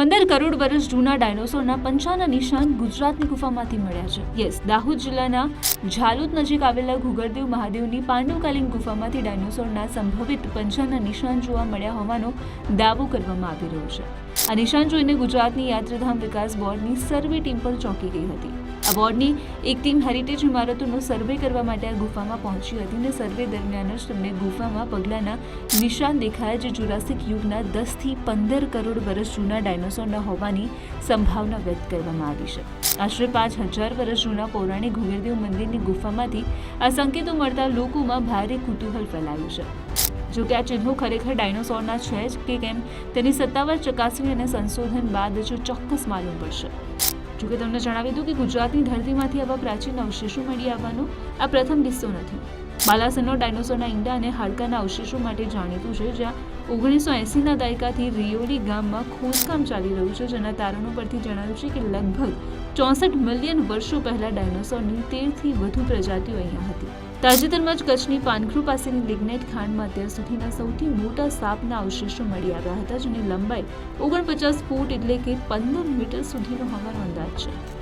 15 કરોડ વર્ષ જૂના ડાયનોસોરના પંચાના નિશાન ગુજરાતની ગુફામાંથી મળ્યા છે. યસ, દાહોદ જિલ્લાના ઝાલોદ નજીક આવેલા ઘુગરદેવ મહાદેવની પાંડવકાલીન ગુફામાંથી ડાયનોસોરના સંભવિત પંચાના નિશાન જોવા મળ્યા હોવાનો દાવો કરવામાં આવી રહ્યો છે. આ નિશાન જોઈને ગુજરાતની યાત્રાધામ વિકાસ બોર્ડની સર્વે ટીમ પણ ચોંકી ગઈ હતી. આ બોર્ડની એક ટીમ હેરિટેજ ઇમારતોનો સર્વે કરવા માટે આ ગુફામાં પહોંચી હતી અને સર્વે દરમિયાન જ તેમને ગુફામાં પગલાના નિશાન દેખાયા, જે જુરાસિક યુગના 10 થી 15 કરોડ વર્ષ જૂના ડાયનોસોરના હોવાની સંભાવના વ્યક્ત કરવામાં આવી છે. આશરે 5000 વર્ષ જૂના પૌરાણિક ઘુગરદેવ મંદિરની ગુફામાંથી આ સંકેતો મળતા લોકોમાં ભારે કુતૂહલ ફેલાયું છે. જો કે આ ચિહ્નો ખરેખર ડાયનોસોરના છે જ કે કેમ તેની સત્તાવાર ચકાસણી અને સંશોધન બાદ જ ચોક્કસ માલુમ પડશે. જોકે તમને જણાવી દઉં કે ગુજરાતની ધરતીમાંથી આવા પ્રાચીન અવશેષો મળી આવવાનો આ પ્રથમ કિસ્સો નથી. બાલાસરનો ડાયનોસોરના ઈંડા અને હાડકાના અવશેષો માટે જાણીતું છે, જ્યાં 1980ના દાયકાથી રિયોલી ગામમાં ખોદકામ ચાલી રહ્યું છે, જેના તારણો પરથી જણાવ્યું છે કે લગભગ 64 મિલિયન વર્ષો પહેલા ડાયનોસોરની 13 થી વધુ પ્રજાતિઓ અહીંયા હતી. તાજેતરમાં જ કચ્છની પાનખરું પાસેની લિગ્નાઇટ ખાણમાં અત્યાર સુધીના સૌથી મોટા સાપના અવશેષો મળી આવ્યા હતા, જેની લંબાઈ 49 ફૂટ એટલે કે 15 મીટર સુધીનો હોવાનો અંદાજ છે.